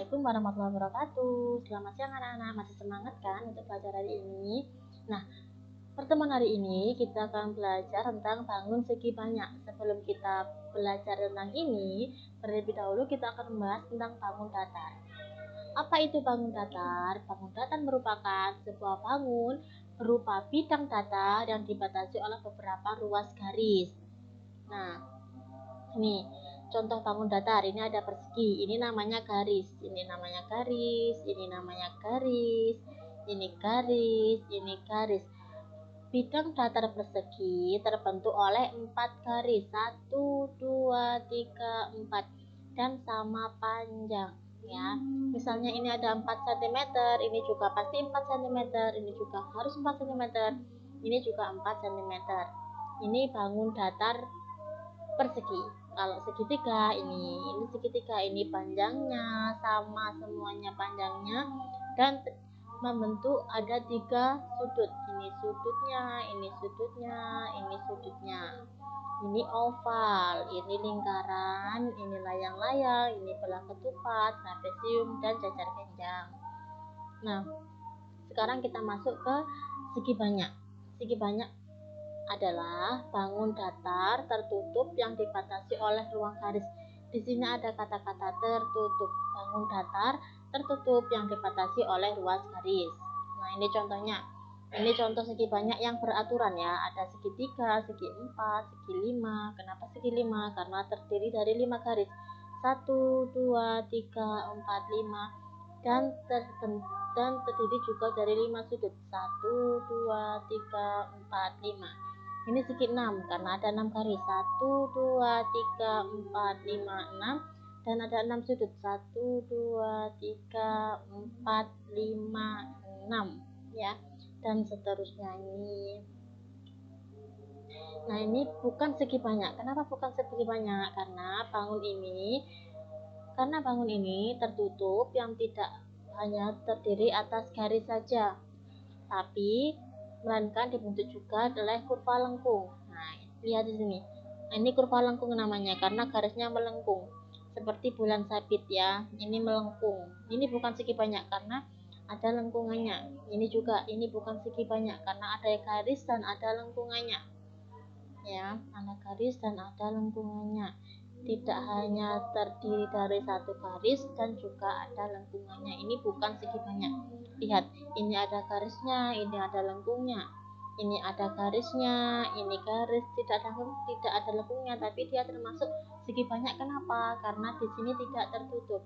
Assalamualaikum warahmatullahi wabarakatuh. Selamat siang anak-anak, masih semangat kan untuk belajar hari ini? Nah, pertemuan hari ini kita akan belajar tentang bangun segi banyak. Sebelum kita belajar tentang ini, terlebih dahulu kita akan membahas tentang bangun datar. Apa itu bangun datar? Bangun datar merupakan sebuah bangun berupa bidang datar yang dibatasi oleh beberapa ruas garis. Nah, ini contoh bangun datar, ini ada persegi, ini namanya garis, ini namanya garis, ini namanya garis, ini garis, ini garis. Bidang datar persegi terbentuk oleh 4 garis, 1, 2, 3, 4, dan sama panjang ya. Misalnya ini ada 4 cm, ini juga pasti 4 cm, ini juga harus 4 cm, ini juga 4 cm. Ini bangun datar persegi. Kalau segitiga ini segitiga, ini panjangnya sama semuanya panjangnya, dan membentuk ada 3 sudut. Ini sudutnya, ini sudutnya, ini sudutnya. Ini oval, ini lingkaran, ini layang-layang, ini belah ketupat, trapesium, dan cacar genjang. Nah, sekarang kita masuk ke segi banyak. Segi banyak adalah bangun datar tertutup yang dibatasi oleh ruang garis. Di sini ada kata-kata tertutup. Bangun datar tertutup yang dibatasi oleh ruas garis. Nah, ini contohnya. Ini contoh segi banyak yang beraturan ya. Ada segi 3, segi 4, segi 5. Kenapa segi 5? Karena terdiri dari 5 garis. 1, 2, 3, 4, 5. Dan terdiri juga dari 5 sudut. 1, 2, 3, 4, 5. Ini segi 6 karena ada 6 garis. 1, 2, 3, 4, 5, 6, dan ada 6 sudut. 1, 2, 3, 4, 5, 6 ya, dan seterusnya ini. Nah, ini bukan segi banyak. Kenapa bukan segi banyak? Karena bangun ini tertutup yang tidak hanya terdiri atas garis saja, tapi melainkan dibentuk juga oleh kurva lengkung. Nah, lihat di sini. Ini kurva lengkung namanya karena garisnya melengkung seperti bulan sabit ya. Ini melengkung. Ini bukan segi banyak karena ada lengkungannya. Ini juga, ini bukan segi banyak karena ada garis dan ada lengkungannya. Ya, ada garis dan ada lengkungannya. Tidak hanya terdiri dari satu garis dan juga ada lengkungannya. Ini bukan segi banyak. Lihat, ini ada garisnya, ini ada lengkungnya. Ini ada garisnya, ini garis, tidak ada lengkungnya, tapi dia termasuk segi banyak. Kenapa? Karena di sini tidak tertutup.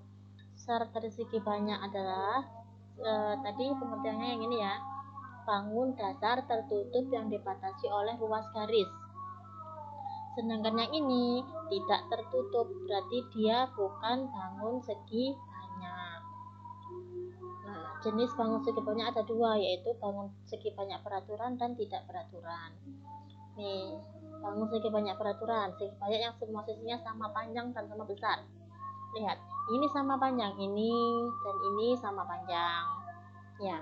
Syarat dari segi banyak adalah tadi pengertiannya yang ini ya. Bangun datar tertutup yang dibatasi oleh ruas garis. Sedangkan yang ini tidak tertutup, berarti dia bukan bangun segi banyak. Nah, jenis bangun segi banyak ada 2, yaitu bangun segi banyak beraturan dan tidak beraturan. Nih, bangun segi banyak beraturan, segi banyak yang semua sisinya sama panjang dan sama besar. Lihat, ini sama panjang, ini dan ini sama panjang. Ya.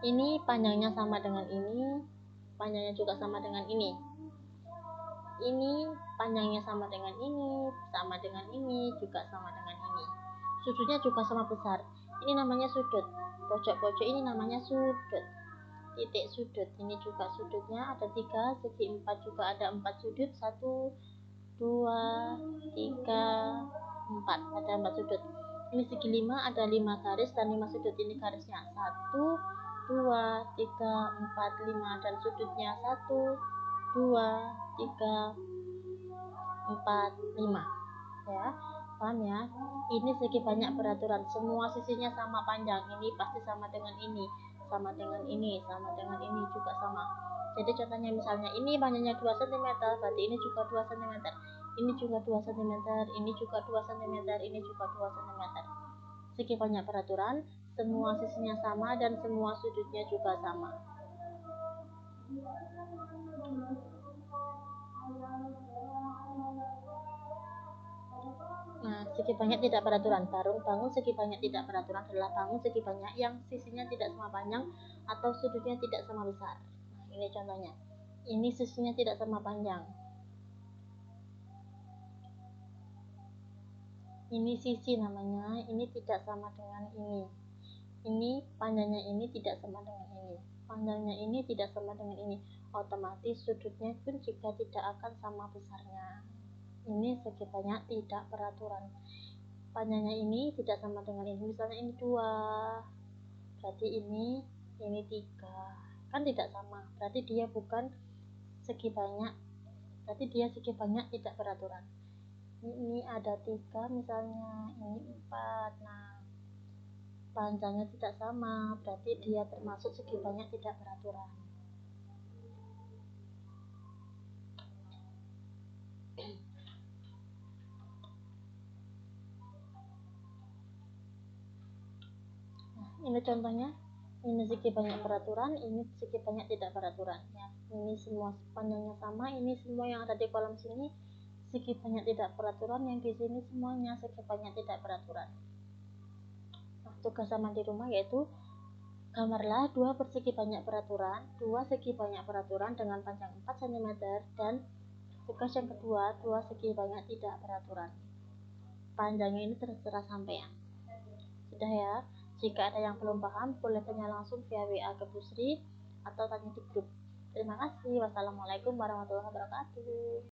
Ini panjangnya sama dengan ini, panjangnya juga sama dengan ini. Ini panjangnya sama dengan ini, juga sama dengan ini. Sudutnya juga sama besar. Ini namanya sudut. Pojok-pojok ini namanya sudut. Titik sudut. Ini juga sudutnya ada 3, segi 4 juga ada 4 sudut. 1, 2, 3, 4. Ada 4 sudut. Ini segi 5 ada 5 garis dan 5 sudut. Ini garisnya 1, 2, 3, 4, 5, dan sudutnya 1, 2, 3, 4, 5 ya. Paham ya? Ini segi banyak beraturan, semua sisinya sama panjang. Ini pasti sama dengan ini, sama dengan ini, sama dengan ini juga sama. Jadi contohnya misalnya ini panjangnya 2 cm, berarti ini juga 2 cm, ini juga 2 cm, ini juga 2 cm, ini juga 2 cm. Segi banyak beraturan, semua sisinya sama dan semua sudutnya juga sama. Nah, segi banyak tidak beraturan. Bangun segi banyak tidak beraturan adalah bangun segi banyak yang sisinya tidak sama panjang atau sudutnya tidak sama besar. Nah, ini contohnya. Ini sisinya tidak sama panjang. Ini sisi namanya, ini tidak sama dengan ini panjangnya ini tidak sama dengan ini, panjangnya ini tidak sama dengan ini, otomatis sudutnya pun juga tidak akan sama besarnya. Ini segi banyak tidak beraturan. Panjangnya ini tidak sama dengan ini, misalnya ini 2, berarti ini 3, kan tidak sama, berarti dia bukan segi banyak, berarti dia segi banyak tidak beraturan. Ini ada 3 misalnya, ini 4, nah panjangnya tidak sama, berarti dia termasuk segi banyak tidak beraturan. Nah, ini contohnya, ini segi banyak beraturan, ini segi banyak tidak beraturan ya. Ini semua panjangnya sama, ini semua yang ada di kolom sini segi banyak tidak beraturan, yang di sini semuanya segi banyak tidak beraturan. Nah, tugas sama di rumah yaitu gambarlah 2 persegi banyak beraturan, 2 segi banyak beraturan dengan panjang 4 cm, dan tugas yang kedua 2 segi banyak tidak beraturan. Panjangnya ini terserah sampean. Sudah ya, jika ada yang belum paham boleh tanya langsung via WA ke Busri atau tanya di grup. Terima kasih. Wassalamualaikum warahmatullahi wabarakatuh.